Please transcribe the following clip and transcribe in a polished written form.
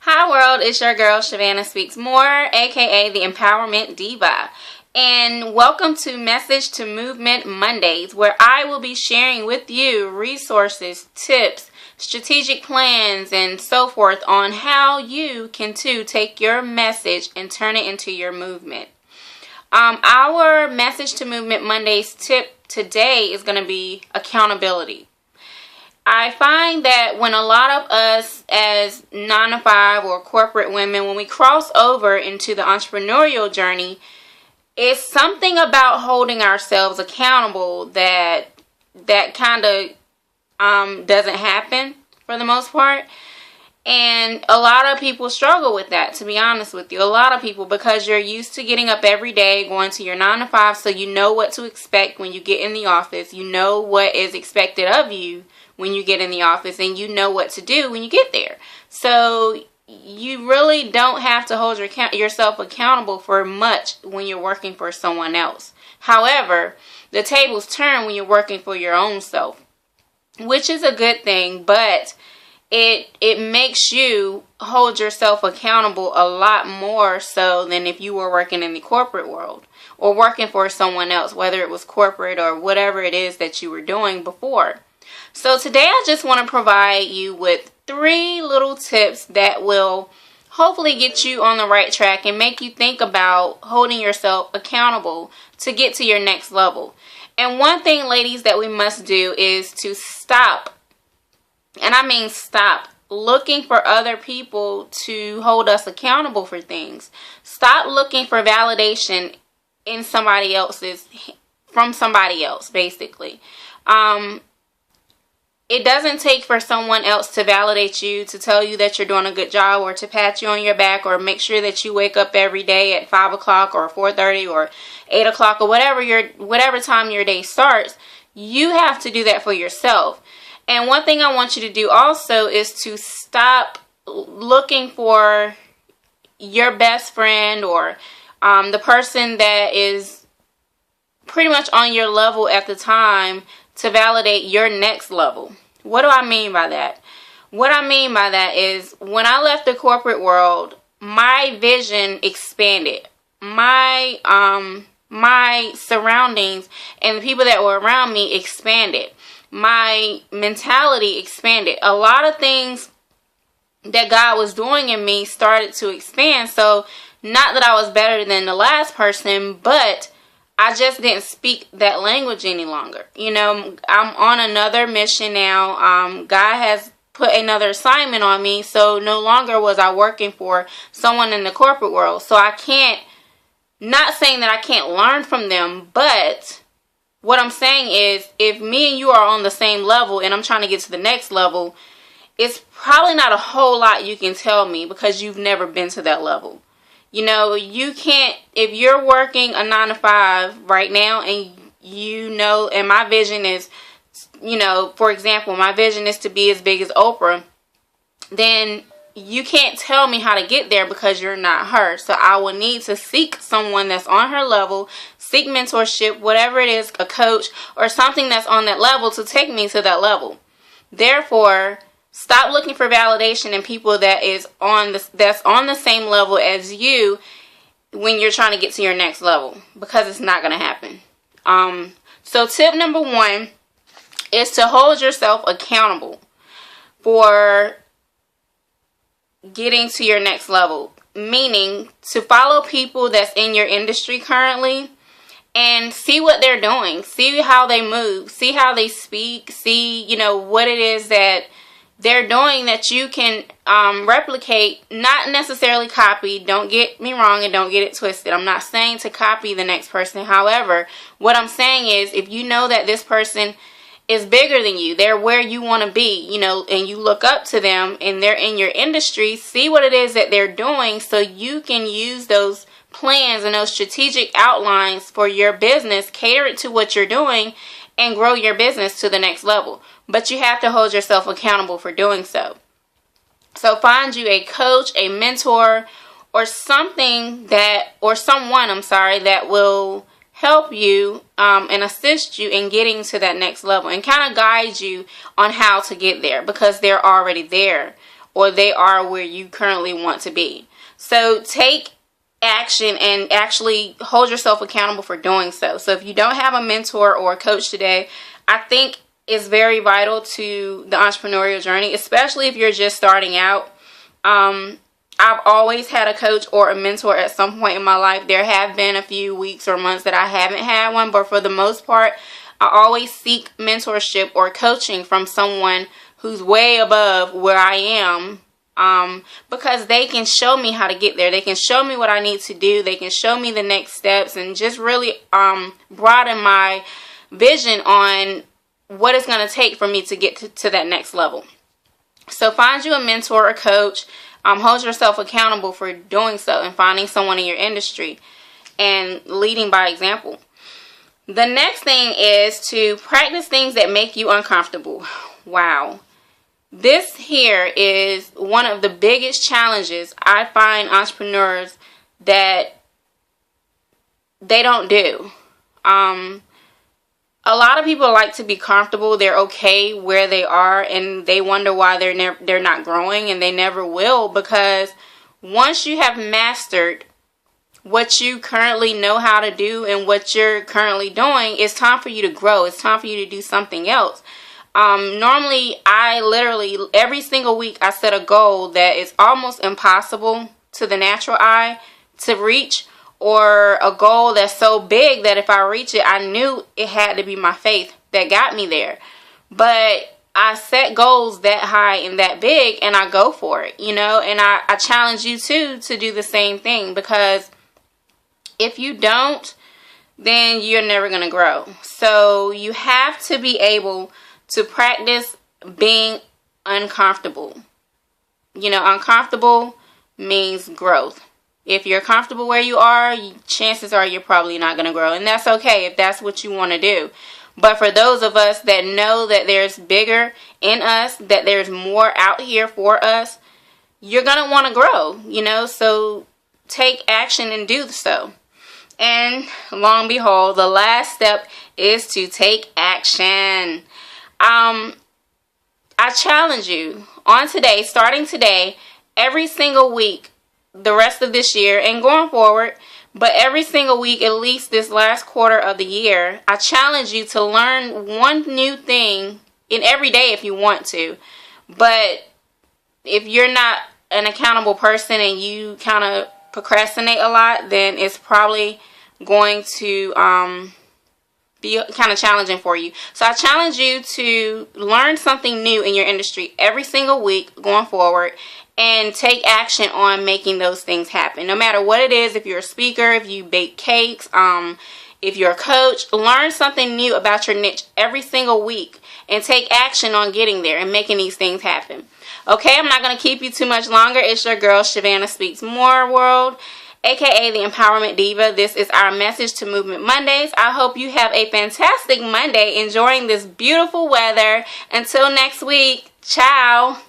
Hi world, it's your girl Shavannah Speaks More, aka the Empowerment Diva. And welcome to Message to Movement Mondays, where I will be sharing with you resources, tips, strategic plans, and so forth on how you can too take your message and turn it into your movement. Our Message to Movement Mondays tip today is going to be accountability. I find that when a lot of us as 9-to-5 or corporate women, when we cross over into the entrepreneurial journey, it's something about holding ourselves accountable that kind of doesn't happen for the most part. And a lot of people struggle with that, to be honest with you. A lot of people, because you're used to getting up every day, going to your 9-to-5, so you know what to expect when you get in the office. You know what is expected of you when you get in the office, and you know what to do when you get there. So you really don't have to hold yourself accountable for much when you're working for someone else. However, the tables turn when you're working for your own self, which is a good thing, but it makes you hold yourself accountable a lot more so than if you were working in the corporate world or working for someone else, whether it was corporate or whatever it is that you were doing before. So today I just want to provide you with 3 little tips that will hopefully get you on the right track and make you think about holding yourself accountable to get to your next level. And one thing, ladies, that we must do is to stop, and I mean stop, looking for other people to hold us accountable for things. Stop looking for validation in from somebody else, basically. It doesn't take for someone else to validate you, to tell you that you're doing a good job, or to pat you on your back, or make sure that you wake up every day at 5 o'clock or 4:30 or 8 o'clock or whatever time your day starts. You have to do that for yourself. And one thing I want you to do also is to stop looking for your best friend or the person that is pretty much on your level at the time to validate your next level. What do I mean by that? What I mean by that is when I left the corporate world, my vision expanded. My surroundings and the people that were around me expanded. My mentality expanded. A lot of things that God was doing in me started to expand. So not that I was better than the last person, but I just didn't speak that language any longer. You know, I'm on another mission now. God has put another assignment on me. So no longer was I working for someone in the corporate world. So I can't, not saying that I can't learn from them, but what I'm saying is if me and you are on the same level and I'm trying to get to the next level, it's probably not a whole lot you can tell me because you've never been to that level. You know, you can't, if you're working a 9-to-5 right now and and my vision is, for example, my vision is to be as big as Oprah, then you can't tell me how to get there because you're not her. So I will need to seek someone that's on her level, seek mentorship, whatever it is, a coach or something that's on that level to take me to that level. Therefore, stop looking for validation in people that's on the same level as you when you're trying to get to your next level, because it's not going to happen. So tip number 1 is to hold yourself accountable for getting to your next level, meaning to follow people that's in your industry currently and see what they're doing, see how they move, see how they speak, see, what it is that they're doing that you can replicate, not necessarily copy. Don't get me wrong and don't get it twisted. I'm not saying to copy the next person. However, what I'm saying is if you know that this person is bigger than you, they're where you want to be, and you look up to them and they're in your industry, see what it is that they're doing so you can use those plans and those strategic outlines for your business, cater it to what you're doing, and grow your business to the next level. But you have to hold yourself accountable for doing so. So find you a coach, a mentor, or someone that will help you and assist you in getting to that next level and kind of guide you on how to get there, because they're already there. or they are where you currently want to be. So take action and actually hold yourself accountable for doing so. So if you don't have a mentor or a coach today, I think it's very vital to the entrepreneurial journey, especially if you're just starting out. I've always had a coach or a mentor at some point in my life. There have been a few weeks or months that I haven't had one, but for the most part, I always seek mentorship or coaching from someone who's way above where I am, because they can show me how to get there. They can show me what I need to do. They can show me the next steps and just really broaden my vision on what it's going to take for me to get to that next level. So find you a mentor or coach. Hold yourself accountable for doing so and finding someone in your industry and leading by example. The next thing is to practice things that make you uncomfortable. Wow. This here is one of the biggest challenges I find entrepreneurs that they don't do. A lot of people like to be comfortable. They're okay where they are, and they wonder why they're not growing, and they never will, because once you have mastered what you currently know how to do and what you're currently doing, it's time for you to grow. It's time for you to do something else. Normally, I literally, every single week, I set a goal that is almost impossible to the natural eye to reach, or a goal that's so big that if I reach it, I knew it had to be my faith that got me there. But I set goals that high and that big, and I go for it, and I challenge you too to do the same thing, because if you don't, then you're never going to grow. So you have to be able to practice being uncomfortable. Uncomfortable means growth. If you're comfortable where you are, chances are you're probably not going to grow. And that's okay if that's what you want to do. But for those of us that know that there's bigger in us, that there's more out here for us, you're going to want to grow, so take action and do so. And lo and behold, the last step is to take action. I challenge you on today, starting today, every single week, the rest of this year and going forward, but every single week, at least this last quarter of the year, I challenge you to learn one new thing in every day if you want to. But if you're not an accountable person and you kind of procrastinate a lot, then it's probably going to be kind of challenging for you. So I challenge you to learn something new in your industry every single week going forward, and take action on making those things happen. No matter what it is, if you're a speaker, if you bake cakes, if you're a coach, learn something new about your niche every single week and take action on getting there and making these things happen. Okay, I'm not going to keep you too much longer. It's your girl, Shavannah Speaks More World, aka the Empowerment Diva. This is our message to Movement Mondays. I hope you have a fantastic Monday enjoying this beautiful weather. Until next week, ciao.